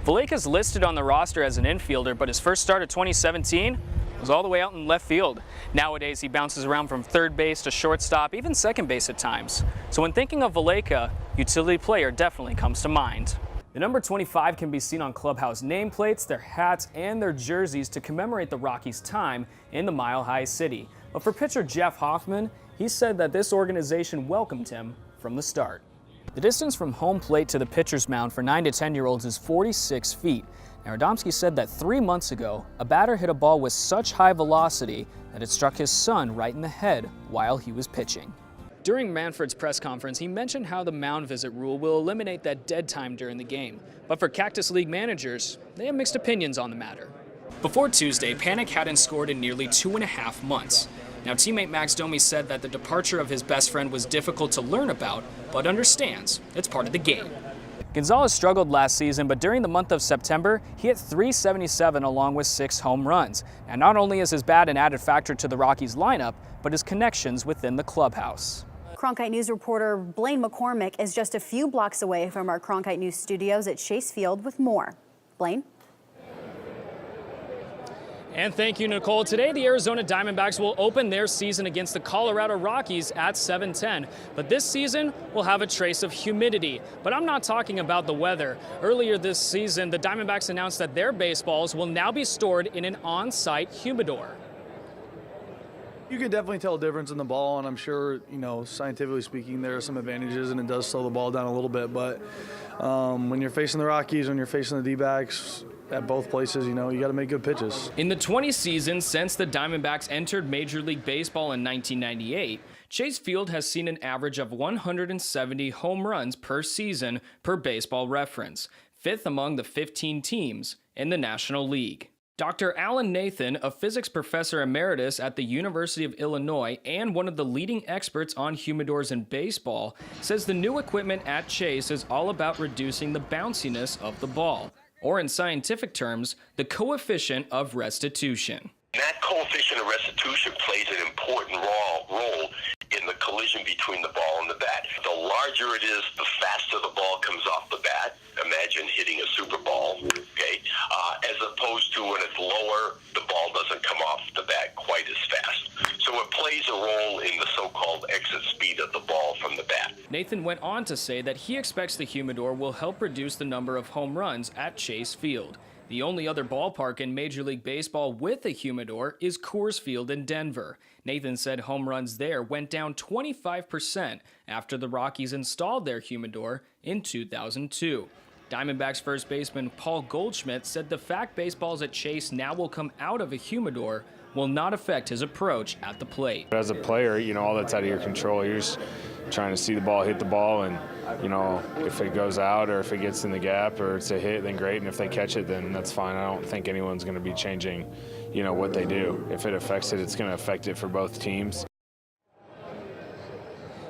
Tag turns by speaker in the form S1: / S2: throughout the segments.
S1: Valleca's listed on the roster as an infielder, but his first start of 2017 was all the way out in left field. Nowadays, he bounces around from third base to shortstop, even second base at times. So when thinking of Valleca, utility player definitely comes to mind. The number 25 can be seen on clubhouse nameplates, their hats, and their jerseys to commemorate the Rockies' time in the Mile High City. But for pitcher Jeff Hoffman, he said that this organization welcomed him from the start. The distance from home plate to the pitcher's mound for 9 to 10-year-olds is 46 feet. Now, Radomski said that 3 months ago, a batter hit a ball with such high velocity that it struck his son right in the head while he was pitching. During Manfred's press conference, he mentioned how the mound visit rule will eliminate that dead time during the game. But for Cactus League managers, they have mixed opinions on the matter. Before Tuesday, Panik hadn't scored in nearly 2.5 months. Now, teammate Max Domi said that the departure of his best friend was difficult to learn about, but understands it's part of the game. Gonzalez struggled last season, but during the month of September, he hit .377 along with 6 home runs. And not only is his bat an added factor to the Rockies lineup, but his connections within the clubhouse.
S2: Cronkite News reporter Blaine McCormick is just a few blocks away from our Cronkite News studios at Chase Field with more. Blaine?
S1: And thank you, Nicole. Today, the Arizona Diamondbacks will open their season against the Colorado Rockies at 7:10. But this season will have a trace of humidity. But I'm not talking about the weather. Earlier this season, the Diamondbacks announced that their baseballs will now be stored in an on-site humidor.
S3: You can definitely tell a difference in the ball, and I'm sure, scientifically speaking, there are some advantages, and it does slow the ball down a little bit. But when you're facing the Rockies, when you're facing the D-backs, at both places, you got to make good pitches.
S1: In the 20 seasons since the Diamondbacks entered Major League Baseball in 1998, Chase Field has seen an average of 170 home runs per season per Baseball Reference, 5th among the 15 teams in the National League. Dr. Alan Nathan, a physics professor emeritus at the University of Illinois and one of the leading experts on humidors in baseball, says the new equipment at Chase is all about reducing the bounciness of the ball, or in scientific terms, the coefficient of restitution.
S4: That coefficient of restitution plays an important role in the collision between the ball and the bat. The larger it is, the faster the ball comes off the bat. Imagine hitting a Super Bowl, okay? As opposed to when it's lower, the ball doesn't come off the bat quite as fast. So it plays a role in the so-called exit speed of the ball from the bat.
S1: Nathan went on to say that he expects the humidor will help reduce the number of home runs at Chase Field. The only other ballpark in Major League Baseball with a humidor is Coors Field in Denver. Nathan said home runs there went down 25% after the Rockies installed their humidor in 2002. Diamondbacks first baseman Paul Goldschmidt said the fact baseballs at Chase now will come out of a humidor will not affect his approach at the plate.
S5: As a player, all that's out of your control. You're just trying to see the ball hit the ball, and if it goes out or if it gets in the gap or it's a hit, then great, and if they catch it, then that's fine. I don't think anyone's going to be changing what they do. If it affects it, it's going to affect it for both teams.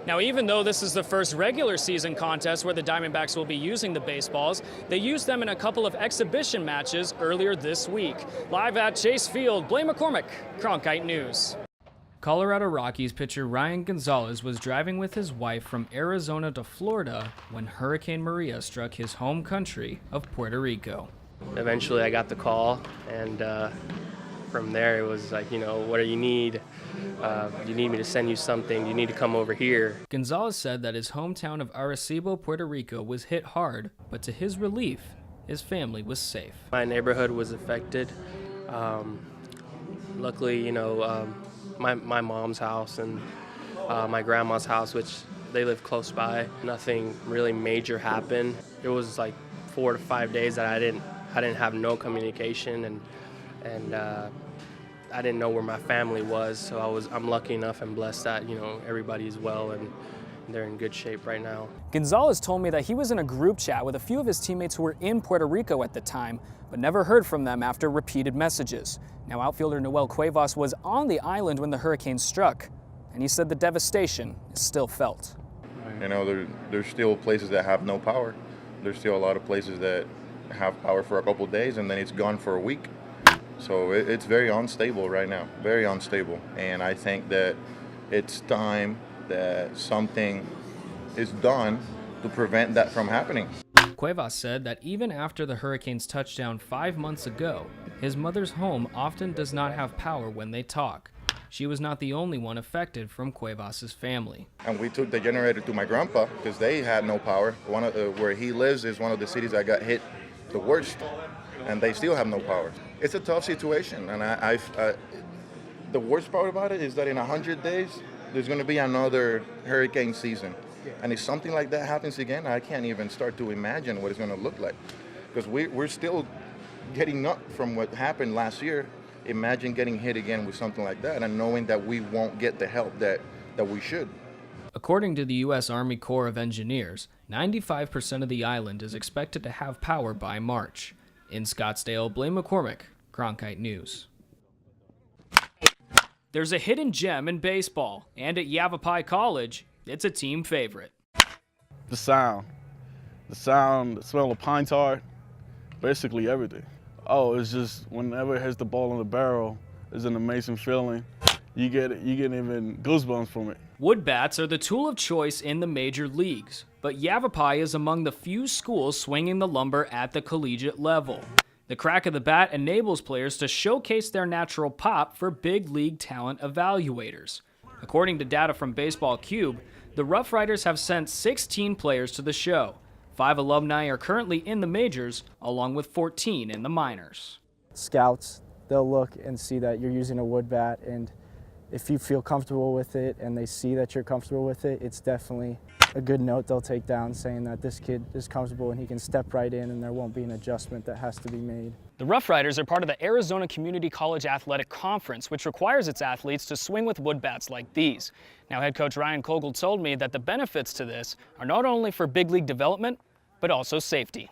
S1: Now, even though this is the first regular season contest where the Diamondbacks will be using the baseballs, they used them in a couple of exhibition matches earlier this week. Live at Chase Field, Blaine McCormick, Cronkite News. Colorado Rockies pitcher Ryan Gonzalez was driving with his wife from Arizona to Florida when Hurricane Maria struck his home country of Puerto Rico.
S6: Eventually I got the call, and from there it was like, what do you need? Do you need me to send you something? Do you need to come over here?
S1: Gonzalez said that his hometown of Arecibo, Puerto Rico was hit hard, but to his relief, his family was safe.
S6: My neighborhood was affected. Luckily, my mom's house and my grandma's house, which they live close by, nothing really major happened. It was like 4 to 5 days that I didn't have no communication, and I didn't know where my family was. So I'm lucky enough and blessed that everybody's well and they're in good shape right now.
S1: Gonzalez told me that he was in a group chat with a few of his teammates who were in Puerto Rico at the time, but never heard from them after repeated messages. Now, outfielder Noel Cuevas was on the island when the hurricane struck, and he said the devastation is still felt.
S7: There's still places that have no power. There's still a lot of places that have power for a couple of days and then it's gone for a week. So it's very unstable right now, very unstable. And I think that it's time that something is done to prevent that from happening.
S1: Cuevas said that even after the Hurricanes touchdown 5 months ago, his mother's home often does not have power when they talk. She was not the only one affected from Cuevas' family.
S7: And we took the generator to my grandpa because they had no power. Where he lives is one of the cities that got hit the worst, and they still have no power. It's a tough situation, and the worst part about it is that in 100 days, there's going to be another hurricane season. And if something like that happens again, I can't even start to imagine what it's going to look like. Because we're still getting up from what happened last year. Imagine getting hit again with something like that and knowing that we won't get the help that we should.
S1: According to the U.S. Army Corps of Engineers, 95% of the island is expected to have power by March. In Scottsdale, Blaine McCormick, Cronkite News. There's a hidden gem in baseball, and at Yavapai College, it's a team favorite.
S8: The sound, the smell of pine tar, basically everything. Oh, it's just whenever it hits the ball in the barrel, it's an amazing feeling. You get even goosebumps from it.
S1: Wood bats are the tool of choice in the major leagues, but Yavapai is among the few schools swinging the lumber at the collegiate level. The crack of the bat enables players to showcase their natural pop for big league talent evaluators. According to data from Baseball Cube, the Rough Riders have sent 16 players to the show. 5 alumni are currently in the majors, along with 14 in the minors.
S9: Scouts, they'll look and see that you're using a wood bat, and if you feel comfortable with it and they see that you're comfortable with it, it's definitely a good note they'll take down saying that this kid is comfortable and he can step right in and there won't be an adjustment that has to be made.
S1: The Rough Riders are part of the Arizona Community College Athletic Conference, which requires its athletes to swing with wood bats like these. Now, head coach Ryan Kogel told me that the benefits to this are not only for big league development, but also safety.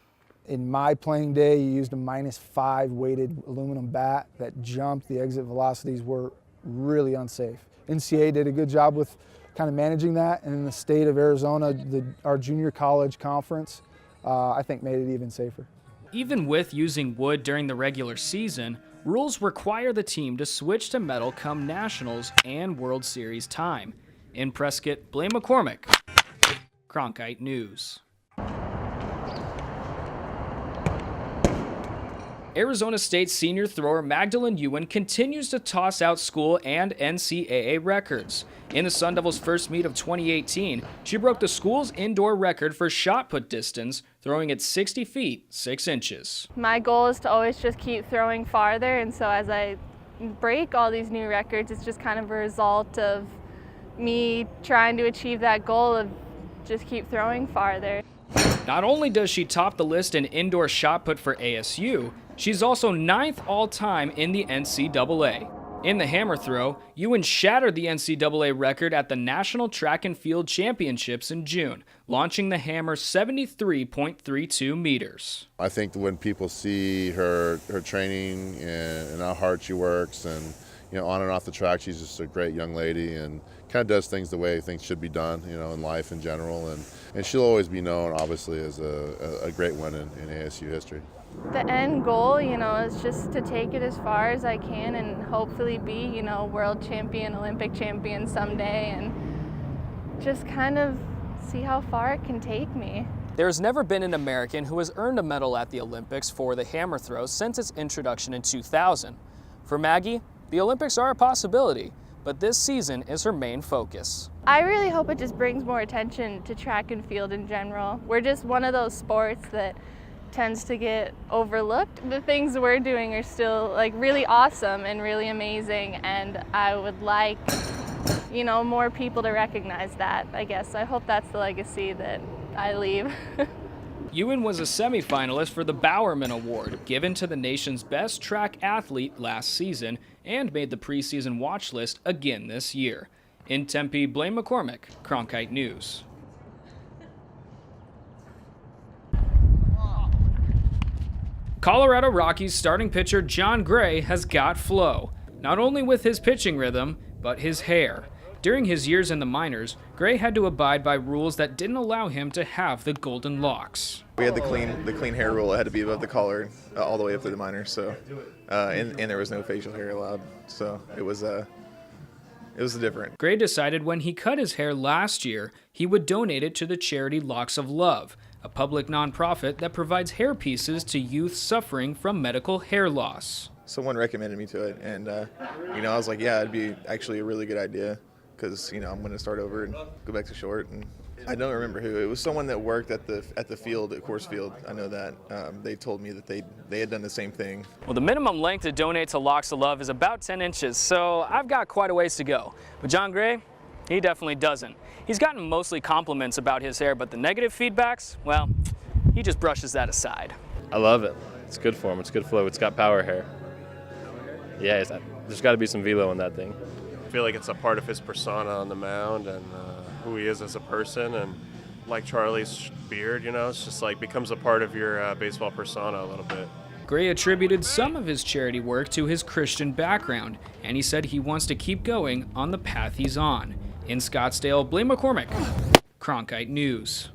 S10: In my playing day, you used a -5 weighted aluminum bat that jumped. The exit velocities were really unsafe. NCAA did a good job with kind of managing that, and in the state of Arizona, our junior college conference, I think made it even safer.
S1: Even with using wood during the regular season, rules require the team to switch to metal come Nationals and World Series time. In Prescott, Blaine McCormick, Cronkite News. Arizona State senior thrower Magdalene Ewan continues to toss out school and NCAA records. In the Sun Devils' first meet of 2018, she broke the school's indoor record for shot put distance, throwing at 60 feet, 6 inches.
S11: My goal is to always just keep throwing farther, and so as I break all these new records, it's just kind of a result of me trying to achieve that goal of just keep throwing farther.
S1: Not only does she top the list in indoor shot put for ASU, she's also 9th all-time in the NCAA. In the hammer throw, Ewan shattered the NCAA record at the National Track and Field Championships in June, launching the hammer 73.32 meters.
S12: I think when people see her training and how hard she works, and on and off the track, she's just a great young lady and kind of does things the way things should be done, in life in general. And she'll always be known, obviously, as a great win in ASU history.
S11: The end goal, is just to take it as far as I can and hopefully be, world champion, Olympic champion someday, and just kind of see how far it can take me.
S1: There's never been an American who has earned a medal at the Olympics for the hammer throw since its introduction in 2000. For Maggie, the Olympics are a possibility, but this season is her main focus.
S11: I really hope it just brings more attention to track and field in general. We're just one of those sports that tends to get overlooked. The things we're doing are still really awesome and really amazing, and I would like, more people to recognize that, I guess. I hope that's the legacy that I leave.
S1: Ewan was a semifinalist for the Bowerman Award, given to the nation's best track athlete last season, and made the preseason watch list again this year. In Tempe, Blaine McCormick, Cronkite News. Colorado Rockies starting pitcher John Gray has got flow, not only with his pitching rhythm, but his hair. During his years in the minors, Gray had to abide by rules that didn't allow him to have the golden locks.
S13: We had the clean hair rule. It had to be above the collar all the way up to the minors. So, and there was no facial hair allowed. So it was different.
S1: Gray decided when he cut his hair last year, he would donate it to the charity Locks of Love, a public nonprofit that provides hair pieces to youth suffering from medical hair loss.
S13: Someone recommended me to it, and I was like, yeah, it'd be actually a really good idea, because I'm going to start over and go back to short. And I don't remember who. It was someone that worked at the field, at Coors Field. I know that. They told me that they had done the same thing.
S1: Well, the minimum length to donate to Locks of Love is about 10 inches, so I've got quite a ways to go. But John Gray, he definitely doesn't. He's gotten mostly compliments about his hair, but the negative feedbacks, well, he just brushes that aside.
S14: I love it. It's good for him. It's good flow. It's got power hair. Yeah, there's got to be some velo in that thing.
S15: I feel like it's a part of his persona on the mound and who he is as a person. And like Charlie's beard, it's just like becomes a part of your baseball persona a little bit.
S1: Gray attributed some of his charity work to his Christian background, and he said he wants to keep going on the path he's on. In Scottsdale, Blaine McCormick, Cronkite News.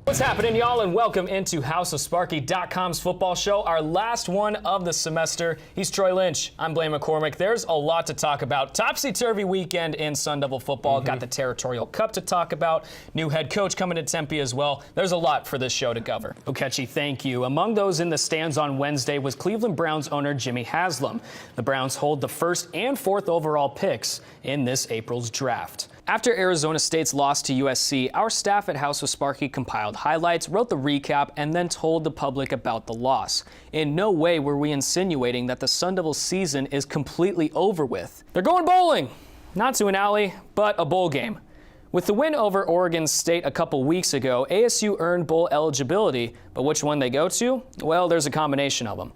S1: What's happening, y'all, and welcome into HouseOfSparky.com's football show, our last one of the semester. He's Troy Lynch. I'm Blaine McCormick. There's a lot to talk about. Topsy-turvy weekend in Sun Devil football. Got the Territorial Cup to talk about. New head coach coming to Tempe as well. There's a lot for this show to cover. Okechi, thank you. Among those in the stands on Wednesday was Cleveland Browns owner Jimmy Haslam. The Browns hold the 1st and 4th overall picks in this April's draft. After Arizona State's loss to USC, our staff at House of Sparky compiled highlights, wrote the recap, and then told the public about the loss. In no way were we insinuating that the Sun Devils season is completely over with. They're going bowling! Not to an alley, but a bowl game. With the win over Oregon State a couple weeks ago, ASU earned bowl eligibility, but which one they go to? Well, there's a combination of them.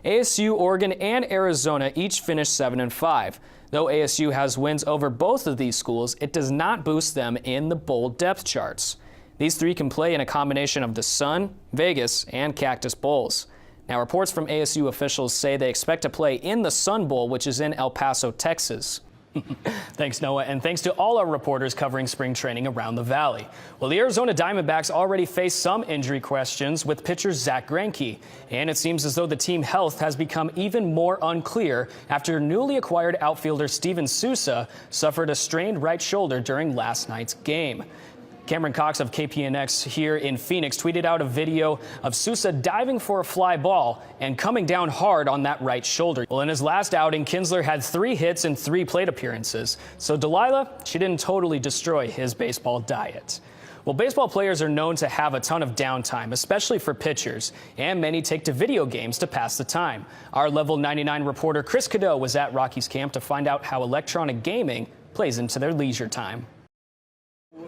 S1: ASU, Oregon, and Arizona each finished 7-5. Though ASU has wins over both of these schools, it does not boost them in the bowl depth charts. These three can play in a combination of the Sun, Vegas, and Cactus Bowls. Now, reports from ASU officials say they expect to play in the Sun Bowl, which is in El Paso, Texas. Thanks, Noah, and thanks to all our reporters covering spring training around the Valley. Well, the Arizona Diamondbacks already face some injury questions with pitcher Zach Greinke, and it seems as though the team health has become even more unclear after newly acquired outfielder Steven Souza suffered a strained right shoulder during last night's game. Cameron Cox of KPNX here in Phoenix tweeted out a video of Souza diving for a fly ball and coming down hard on that right shoulder. Well, in his last outing, Kinsler had 3 hits and 3 plate appearances. So Delilah, she didn't totally destroy his baseball diet. Well, baseball players are known to have a ton of downtime, especially for pitchers, and many take to video games to pass the time. Our Level 99 reporter Chris Cadeau was at Rockies camp to find out how electronic gaming plays into their leisure time.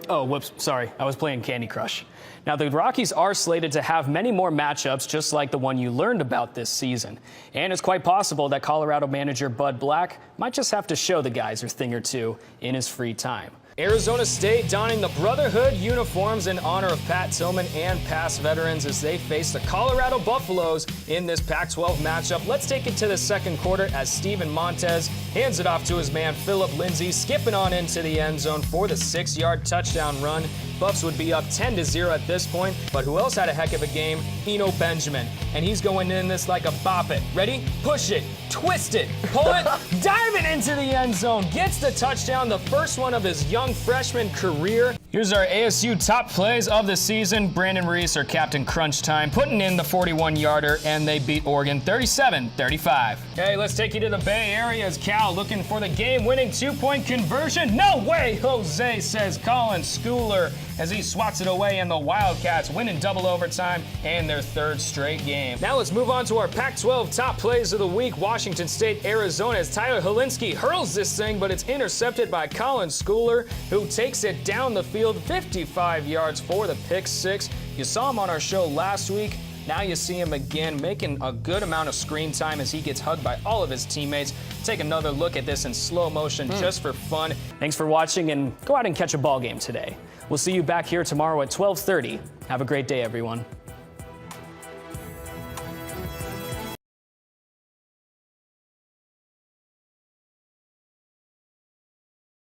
S1: Oh, whoops, sorry, I was playing Candy Crush. Now, the Rockies are slated to have many more matchups just like the one you learned about this season. And it's quite possible that Colorado manager Bud Black might just have to show the guys a thing or two in his free time. Arizona State donning the Brotherhood uniforms in honor of Pat Tillman and past veterans as they face the Colorado Buffaloes in this Pac-12 matchup. Let's take it to the second quarter as Steven Montez hands it off to his man Phillip Lindsay, skipping on into the end zone for the 6-yard touchdown run. Buffs would be up 10-0 at this point, but who else had a heck of a game? Eno Benjamin. And he's going in this like a bop it. Ready? Push it. Twist it. Pull it. Diving into the end zone. Gets the touchdown, the first one of his young freshman career. Here's our ASU top plays of the season. Brandon Reese, our captain crunch time, putting in the 41-yarder, and they beat Oregon 37-35. Okay, let's take you to the Bay Area as Cal looking for the game-winning 2-point conversion. No way, Jose, says Colin Schooler as he swats it away, and the Wildcats win in double overtime and their 3rd straight game. Now let's move on to our Pac-12 top plays of the week. Washington State, Arizona, as Tyler Helinski hurls this thing, but it's intercepted by Colin Schooler, who takes it down the field 55 yards for the pick 6. You saw him on our show last week. Now you see him again making a good amount of screen time as he gets hugged by all of his teammates. Take another look at this in slow motion just for fun. Thanks for watching, and go out and catch a ball game today. We'll see you back here tomorrow at 12:30. Have a great day, everyone.